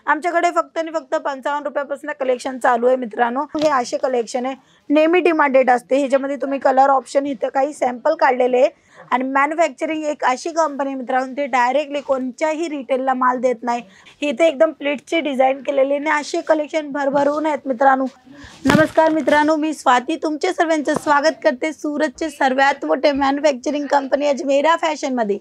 आमच्याकडे फक्त आणि फक्त 55 रुपयापासून कलेक्शन चालू आहे मित्रांनो। हे असे कलेक्शन आहे नेहमी डिमांडेड असते। ह्याच्यामध्ये तुम्ही कलर ऑप्शन इथे काही सॅम्पल काढलेले आहे आणि मॅन्युफॅक्चरिंग एक अशी कंपनी मित्रांनो ते डायरेक्टली कोणत्याही रिटेलला माल देत नाही। इथे एकदम प्लेटचे डिझाइन केलेले आणि असे कलेक्शन भरभरून आहेत मित्रांनो। नमस्कार मित्रांनो, मी स्वाती तुमचे सर्वांचे स्वागत करते सूरतचे सर्वात मोठे मॅन्युफॅक्चरिंग कंपनी अजमेरा फॅशन मध्ये।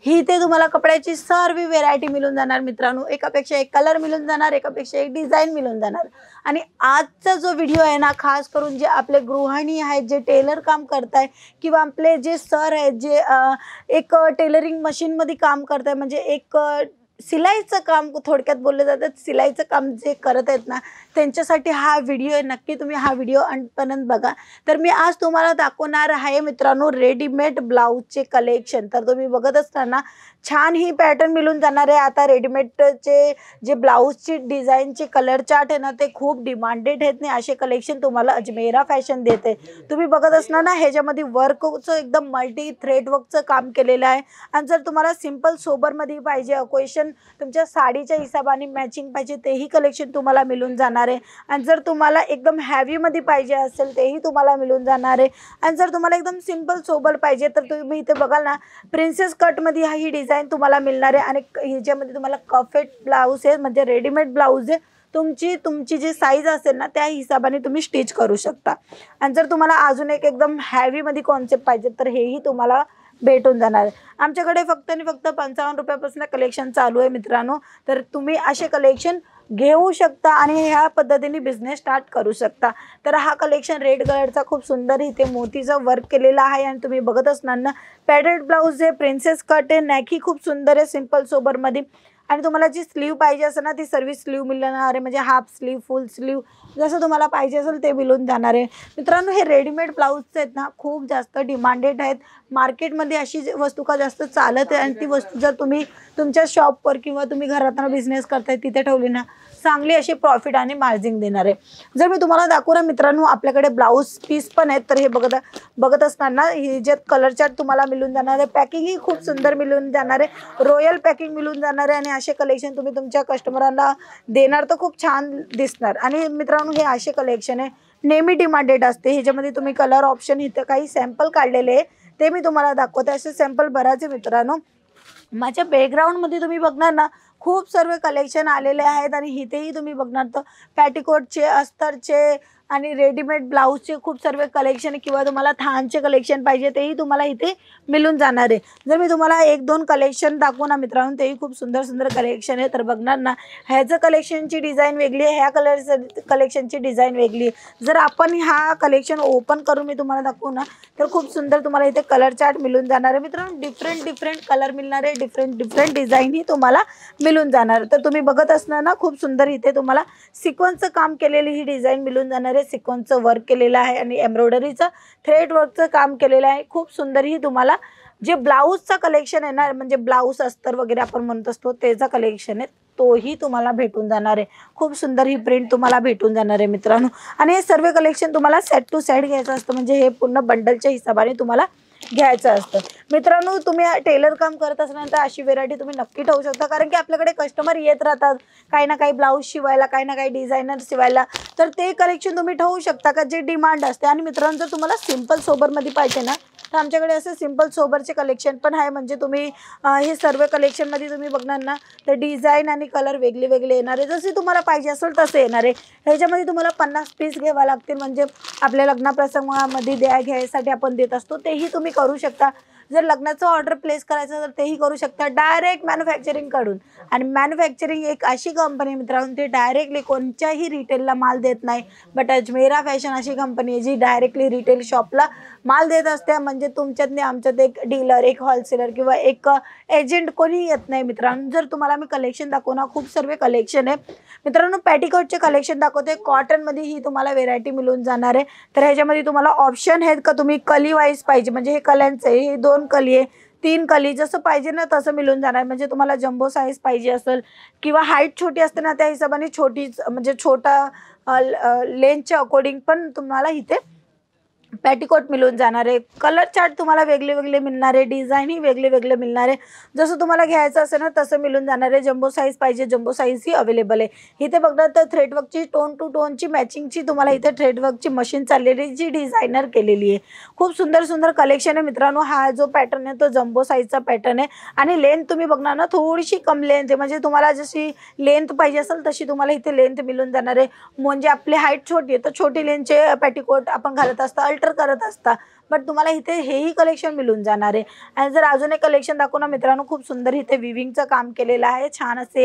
ही ते तुम्हाला कपड्याची सर्व व्हेरायटी मिळून जाणार मित्रांनो। एकापेक्षा एक कलर मिळून जाणार, एकापेक्षा एक डिझाइन मिळून जाणार। आणि आजचा जो व्हिडिओ आहे ना, खास करून जे आपले गृहिणी आहेत, जे टेलर काम करताय किंवा आपले जे सर आहेत जे एक टेलरिंग मशीन मध्ये काम करताय, म्हणजे एक सिलाईचं काम थोडक्यात बोलले जातात, सिलाईचं काम जे करत आहेत ना त्यांच्यासाठी हा व्हिडिओ आहे। नक्की तुम्ही हा व्हिडिओ अंतपर्यंत बघा। तर मी आज तुम्हाला दाखवणार आहे मित्रांनो रेडीमेड ब्लाउजचे कलेक्शन। तर तुम्ही बघत असताना छान ही पॅटर्न मिळून जाणार आहे। आता रेडीमेडचे जे ब्लाउजची डिझाईनचे कलर चार्ट आहे ना ते खूप डिमांडेड आहेत ना, असे कलेक्शन तुम्हाला अजमेरा फॅशन देते। तुम्ही बघत असणार ना ह्याच्यामध्ये वर्कचं एकदम मल्टी थ्रेड वर्कचं काम केलेलं आहे। आणि जर तुम्हाला सिंपल सोबर मध्ये पाहिजे, ओकेशन तुमच्या साडीच्या हिशोबाने मॅचिंग पाहिजे तेही कलेक्शन तुम्हाला मिळून जाणार आहे। आणि जर तुम्हाला एकदम हेवी मध्ये पाहिजे असेल तेही तुम्हाला मिळून जाणार आहे। आणि जर तुम्हाला एकदम सिंपल सोबर पाहिजे तर तुम्ही इथे बघाल ना प्रिन्सेस कट मध्ये ही डिझाइन तुम्हाला मिळणार आहे। आणि ह्याच्यामध्ये तुम्हाला कफेट ब्लाउज आहे, म्हणजे रेडीमेड ब्लाउज आहे। तुमची जी साईज असेल ना त्या हिशोबाने तुम्ही स्टिच करू शकता। आणि जर तुम्हाला अजून एक एकदम हेवी मध्ये कॉन्सेप्ट पाहिजे तर हेही तुम्हाला भेटून जाणार आहे। आमच्याकडे फक्त आणि फक्त 55 रुपयापासून कलेक्शन चालू आहे मित्रांनो। तर तुम्ही असे कलेक्शन घेऊ शकता आणि ह्या पद्धतीने बिझनेस स्टार्ट करू शकता। तर हा कलेक्शन रेड कलरचा खूप सुंदर इथे मोतीचं वर्क केलेला आहे। आणि तुम्ही बघत असणार ना पॅडेड ब्लाउज आहे, प्रिन्सेस कट आहे, नॅकी खूप सुंदर आहे सिंपल सोबर मध्ये। आणि तुम्हाला जी स्लीव पाहिजे असेल ना ती सर्व स्लीव मिळणार आहे, म्हणजे हाफ स्लीव, फुल स्लीव जसं तुम्हाला पाहिजे असेल ते मिळून जाणार आहे मित्रांनो। हे रेडीमेड ब्लाउजचे आहेत ना खूप जास्त डिमांडेड आहेत मार्केटमध्ये। अशी वस्तू का जास्त चालत आहे आणि ती वस्तू जर तुम्ही तुमच्या शॉपवर किंवा तुम्ही घरातून बिझनेस करताय तिथे ठेवली ना चांगली अशी प्रॉफिट आणि मार्जिन देणार आहे। जर मी तुम्हाला दाखवलं मित्रांनो आपल्याकडे ब्लाउज पीस पण आहेत, तर हे बघत असणार ना हे जे कलर चार्ट तुम्हाला मिळून जाणार आहे। पॅकिंग ही खूप सुंदर मिळून जाणार आहे, रॉयल पॅकिंग मिळून जाणार आहे। आणि असे कलेक्शन तुम्ही तुमच्या कस्टमरांना देणार तर खूप छान दिसणार। आणि मित्रांनो हे असे कलेक्शन आहे नेहमी डिमांडेड असते। ह्याच्यामध्ये तुम्ही कलर ऑप्शन इथे काही सॅम्पल काढलेले आहे ते मी तुम्हाला दाखवते। असे सॅम्पल बराच आहे मित्रांनो। माझ्या बॅकग्राऊंड मध्ये तुम्ही बघणार ना खूप सर्व कलेक्शन आलेले आहेत। आणि इथेही तुम्ही बघणार तर पॅटिकोटचे, अस्तरचे आणि रेडीमेड ब्लाउजचे खूप सर्व कलेक्शन किंवा तुम्हाला थानचे कलेक्शन पाहिजे तेही तुम्हाला इथे मिळून जाणार आहे। जर मी तुम्हाला एक दोन कलेक्शन दाखवू ना मित्रांनो तेही खूप सुंदर सुंदर कलेक्शन आहे। तर बघणार ना ह्याचं कलेक्शनची डिझाईन वेगळी आहे, ह्या कलरचं कलेक्शनची डिझाईन वेगळी आहे। जर आपण हा कलेक्शन ओपन करून मी तुम्हाला दाखवू ना तर खूप सुंदर तुम्हाला इथे कलर चार्ट मिळून जाणार आहे मित्रांनो। डिफरंट कलर मिळणार आहे, डिफरंट डिझाईन ही तुम्हाला मिळून जाणार। तर तुम्ही बघत असणार ना खूप सुंदर इथे तुम्हाला सिक्वेन्सचं काम केलेली ही डिझाईन मिळून जाणार आहे। सिक्वेन्सचं वर्क केलेलं आहे आणि एम्ब्रॉयडरीचं थ्रेड वर्कचं काम केलेलं आहे। खूप सुंदर ही तुम्हाला जे ब्लाउजचा कलेक्शन आहे ना, म्हणजे ब्लाउज अस्तर वगैरे आपण म्हणत असतो त्याचा कलेक्शन आहे तोही तुम्हाला भेटून जाणार आहे। खूप सुंदर ही प्रिंट तुम्हाला भेटून जाणार आहे मित्रांनो। आणि हे सर्व कलेक्शन तुम्हाला सेट टू सेट घ्यायचं असतं, म्हणजे हे पूर्ण बंडलच्या हिशोबाने तुम्हाला घ्यायचं असतं मित्रांनो। तुम्ही टेलर काम करत असल्यानंतर अशी व्हेरायटी तुम्ही नक्की ठेवू शकता, कारण की आपल्याकडे कस्टमर येत राहतात काही ना काही ब्लाऊज शिवायला, काही ना काही डिझायनर शिवायला। तर ते कलेक्शन तुम्ही ठेवू शकता का जे डिमांड असते। आणि मित्रांनो जर तुम्हाला सिंपल सोबरमध्ये पाहिजे ना तर आमच्याकडे असे सिंपल सोबरचे कलेक्शन पण आहे, म्हणजे तुम्ही हे सर्व कलेक्शनमध्ये तुम्ही बघणार ना तर डिझाईन आणि कलर वेगळे वेगळे येणार आहे, जसे तुम्हाला पाहिजे असेल तसे येणार आहे। ह्याच्यामध्ये तुम्हाला 50 पीस घ्यावा लागतील, म्हणजे आपल्या लग्नाप्रसंगामध्ये घ्यायसाठी आपण देत असतो तेही तुम्ही करू शकता। जर लग्नाचं ऑर्डर प्लेस करायचं तर तेही करू शकता डायरेक्ट मॅन्युफॅक्चरिंग कडून। आणि मॅन्युफॅक्चरिंग एक अशी कंपनी मित्रांनो ते डायरेक्टली कोणत्याही रिटेलला माल देत नाही, बट अजमेरा फॅशन अशी कंपनी आहे जी डायरेक्टली रिटेल शॉपला माल देत असते। म्हणजे तुमच्यातने आमच्यात एक डीलर, एक होलसेलर किंवा एक एजंट कोणी येत नाही मित्रांनो। जर तुम्हाला मी कलेक्शन दाखवणार खूप सर्व कलेक्शन आहे मित्रांनो। पॅटिकोटचे कलेक्शन दाखवते, कॉटन मध्ये ही तुम्हाला व्हेरायटी मिळून जाणार आहे। तर ह्याच्यामध्ये तुम्हाला ऑप्शन आहेत का तुम्ही कली वाईज पाहिजे, म्हणजे हे कल्यांचं आहे, हे 2 कली आहे, 3 कली, जसं पाहिजे ना तसं मिळून जाणार। म्हणजे तुम्हाला जम्बो साईज पाहिजे असेल किंवा हाईट छोटी असते ना त्या हिशोबाने छोटी, म्हणजे छोटा लेंथच्या अकॉर्डिंग पण तुम्हाला इथे पॅटिकोट मिळून जाणार आहे, कलर चार्ट तुम्हाला वेगळे वेगळे मिळणार आहे, डिझाईनही वेगळे वेगळे मिळणार आहे, जसं तुम्हाला घ्यायचं असेल ना तसं मिळून जाणार आहे. जम्बो साईज पाहिजे जम्बो साईजही अवेलेबल आहे. इथे बघणार तर थ्रेडवर्कची टोन टू टोनची मॅचिंगची तुम्हाला इथे थ्रेडवर्कची मशीन चाललेली जी डिझायनर केलेली आहे. खूप सुंदर सुंदर कलेक्शन आहे मित्रांनो. हा जो पॅटर्न आहे तो जम्बो साईजचा पॅटर्न आहे आणि लेंथ तुम्ही बघणार ना थोडीशी कम लेंथ आहे, म्हणजे तुम्हाला जशी लेंथ पाहिजे असेल तशी तुम्हाला इथे लेंथ मिळून जाणार आहे. म्हणजे आपली हाईट छोटी आहे तर छोटी लेंथचे पॅटिकोट आपण घालत असता, अल्टर करत असता, बट तुम्हाला इथे हेही कलेक्शन मिळून जाणार आहे. आणि जर अजून एक कलेक्शन दाखवू ना मित्रांनो, खूप सुंदर इथे विविंगचं काम केलेलं आहे, छान असे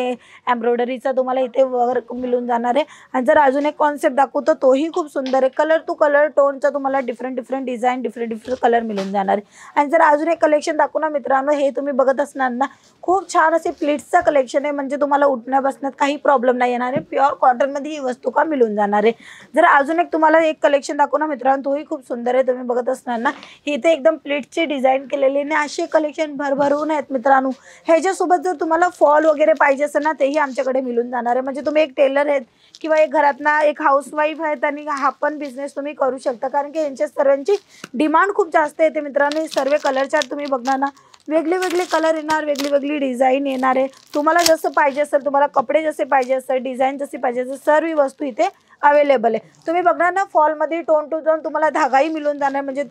एम्ब्रॉयडरीचं तुम्हाला इथे वर्क मिळून जाणार आहे. आणि जर अजून एक कॉन्सेप्ट दाखवू तर तोही खूप सुंदर आहे, कलर टू कलर टोनचा तुम्हाला different different design different colour मिळून जाणार आहे. आणि जर अजून एक कलेक्शन दाखवू ना मित्रांनो, हे तुम्ही बघत असणार ना, खूप छान असे प्लीट्सचं कलेक्शन आहे, म्हणजे तुम्हाला उठण्या बसण्यात काही प्रॉब्लेम नाही येणार आहे. प्युअर कॉटनमध्ये ही वस्तू का मिळून जाणार आहे. जर अजून एक तुम्हाला एक कलेक्शन दाखवू ना मित्रांनो, तोही खूप सुंदर आहे, तुम्ही बघत असणार ना, इथे एकदम प्लेटची डिझाईन केलेली आणि असे कलेक्शन भरभरून आहेत मित्रांनो. ह्याच्यासोबत जर तुम्हाला फॉल वगैरे पाहिजे असेल ना तेही आमच्याकडे मिळून जाणार आहे. म्हणजे तुम्ही एक टेलर आहेत किंवा एक घरातना एक हाऊसवाईफ आहेत आणि हा पण बिझनेस तुम्ही करू शकता, कारण की यांच्या सर्वांची डिमांड खूप जास्त येते मित्रांनो. हे सर्व कलर चार्ट तुम्ही बघणार ना, वेगळे वेगळे कलर येणार, वेगळी वेगळी डिझाईन येणार आहे. तुम्हाला जसं पाहिजे असेल, तुम्हाला कपडे जसे पाहिजे असेल, डिझाईन जशी पाहिजे असेल, सर्व वस्तू इथे अवेलेबल आहे. तुम्ही बघणार ना फॉलमध्ये टोन टू टोन तुम्हाला धागाही मिळून जाणार. म्हणजे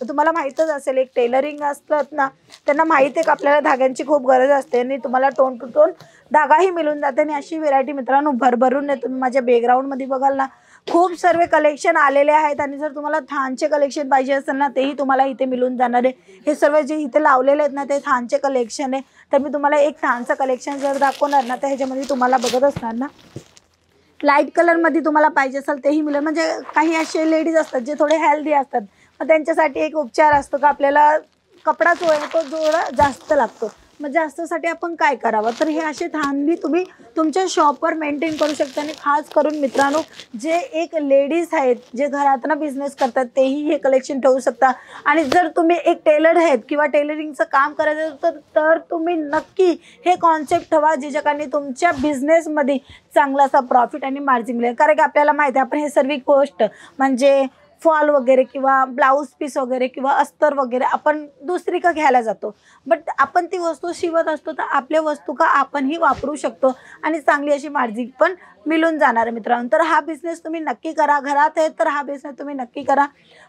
तुम्हाला माहीतच असेल एक टेलरिंग असतात ना, त्यांना माहीत आहे की आपल्याला धाग्यांची खूप गरज असते आणि तुम्हाला टोन टू टोन धागाही मिळून जाते. आणि अशी व्हेरायटी मित्रांनो भरभरून आहे. तुम्ही माझ्या बॅकग्राऊंडमध्ये बघाल ना, खूप सर्व कलेक्शन आलेले आहेत. आणि जर तुम्हाला थानचे कलेक्शन पाहिजे असेल ना तेही तुम्हाला इथे मिळून जाणार आहे. हे सर्व जे इथे लावलेले आहेत ना ते थानचे कलेक्शन आहे. तर मी तुम्हाला एक थानचं कलेक्शन जर दाखवणार ना तर ह्याच्यामध्ये तुम्हाला बघत असणार ना, लाईट कलरमध्ये तुम्हाला पाहिजे असेल तेही मिळेल. म्हणजे काही असे लेडीज असतात जे थोडे हेल्दी असतात, मग त्यांच्यासाठी एक उपचार असतो का आपल्याला कपडा जो आहे तो थोडा जास्त लागतो. मग जास्तसाठी आपण काय करावं, तर हे असे थानबी तुम्ही तुमच्या शॉपवर मेंटेन करू शकता. आणि खास करून मित्रांनो जे एक लेडीज आहेत जे घरातनं बिझनेस करतात तेही हे कलेक्शन ठेवू शकता. आणि जर तुम्ही एक टेलर आहेत किंवा टेलरिंगचं काम करायचं तर तुम्ही नक्की हे कॉन्सेप्ट ठेवा, जे जगाने तुमच्या बिझनेसमध्ये चांगला असा प्रॉफिट आणि मार्जिन मिळेल. कारण की आपल्याला माहिती आहे आपण हे सर्व गोष्ट म्हणजे फॉल वगैरे किंवा ब्लाऊज पीस वगैरे किंवा अस्तर वगैरे आपण दुसरी का घ्यायला जातो, बट आपण ती वस्तू शिवत असतो तर आपल्या वस्तू का आपणही वापरू शकतो आणि चांगली अशी मार्जिन पण मिळून जाणार आहे मित्रांनो. तर हा बिझनेस तुम्ही नक्की करा, घरात आहे तर हा बिझनेस तुम्ही नक्की करा.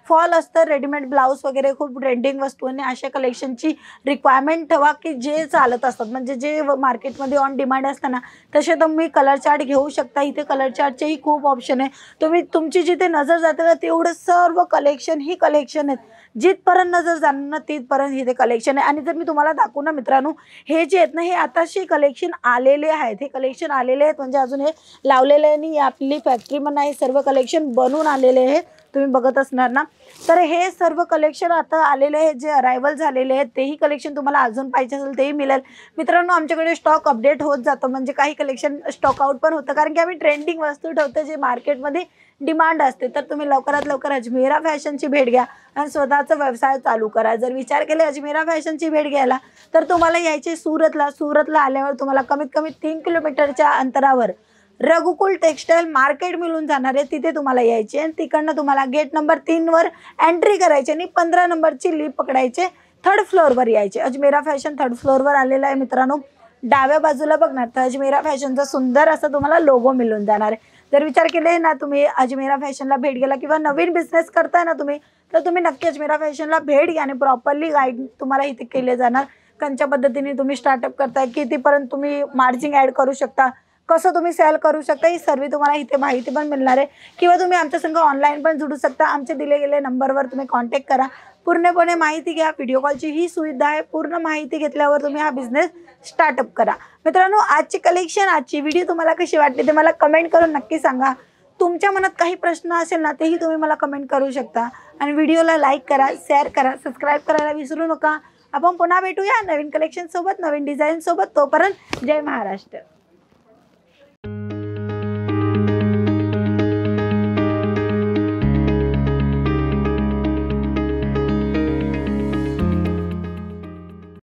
फॉल अस्तर रेडीमेड ब्लाऊज वगैरे खूप ट्रेंडिंग वस्तू आणि अशा कलेक्शनची रिक्वायरमेंट ठेवा की जे चालत असतात, म्हणजे जे मार्केटमध्ये ऑन डिमांड असताना तसे तुम्ही कलर चार्ट घेऊ शकता. इथे कलर चार्टचेही खूप ऑप्शन आहे. तुम्ही तुमची जिथे नजर जाते ना तेवढं सर्व कलेक्शन ही कलेक्शन आहेत, जिथपर्यंत नजर जाणार ना तिथपर्यंत इथे कलेक्शन आहे. आणि जर मी तुम्हाला दाखवू ना मित्रांनो, हे जे आहेत ना हे आताशी कलेक्शन आलेले आहेत, हे कलेक्शन आलेले आहेत म्हणजे अजून हे लावलेले आहे आणि आपली फॅक्टरी म्हणा हे सर्व कलेक्शन बनवून आलेले आहे, तुम्ही बघत असणार ना. तर हे सर्व कलेक्शन आता आलेले आहेत, जे अरायवल झालेले आहेत तेही कलेक्शन तुम्हाला अजून पाहिजे असेल तेही मिळेल मित्रांनो. आमच्याकडे स्टॉक अपडेट होत जातं, म्हणजे काही कलेक्शन स्टॉक आउट पण होतं, कारण की आम्ही ट्रेंडिंग वस्तू ठेवतो जे मार्केटमध्ये डिमांड असते. तर तुम्ही लवकरात लवकर अजमेरा फॅशनची भेट घ्या आणि स्वतःचा व्यवसाय चालू करा. जर विचार केले अजमेरा फॅशनची भेट घ्यायला तर तुम्हाला यायचे सुरतला आल्यावर तुम्हाला कमीत कमी 3 किलोमीटरच्या अंतरावर रघुकुल टेक्सटाईल मार्केट मिळून जाणार आहे, तिथे तुम्हाला यायचे आणि तिकडनं तुम्हाला गेट नंबर 3 वर एंट्री करायची आणि 15 नंबरची लिफ्ट पकडायचे, 3rd फ्लोअरवर यायचे. अजमेरा फॅशन 3rd फ्लोअरवर आलेला आहे मित्रांनो. डाव्या बाजूला बघणार तर अजमेरा फॅशनचा सुंदर असा तुम्हाला लोगो मिळून जाणार आहे. जर विचार केले ना तुम्ही अजमेरा फॅशनला भेट गेला किंवा नवीन बिझनेस करताय ना तुम्ही, तर तुम्ही नक्की अजमेरा फॅशनला भेट घ्या आणि प्रॉपरली गाईड तुम्हाला इथे केले जाणार. कोणत्या पद्धतीने तुम्ही स्टार्टअप करताय, कितीपर्यंत तुम्ही मार्जिन ॲड करू शकता, कसं तुम्ही सेल करू शकता, ही सर्व तुम्हाला इथे माहिती पण मिळणार आहे. किंवा तुम्ही आमच्या संग ऑनलाईन पण जोडू शकता. आमचे दिले गेले नंबरवर तुम्ही कॉन्टॅक्ट करा, पूर्णपणे माहिती घ्या. व्हिडिओ कॉलची ही सुविधा आहे. पूर्ण माहिती घेतल्यावर तुम्ही हा बिझनेस स्टार्टअप करा. मित्रांनो आजची कलेक्शन आजची व्हिडिओ तुम्हाला कशी वाटली ते मला कमेंट करून नक्की सांगा. तुमच्या मनात काही प्रश्न असेल ना तेही तुम्ही मला कमेंट करू शकता. आणि व्हिडिओला लाईक करा, शेअर करा, सबस्क्राईब करायला विसरू नका. आपण पुन्हा भेटूया नवीन कलेक्शन सोबत, नवीन डिझाईन सोबत. तोपर्यंत जय महाराष्ट्र.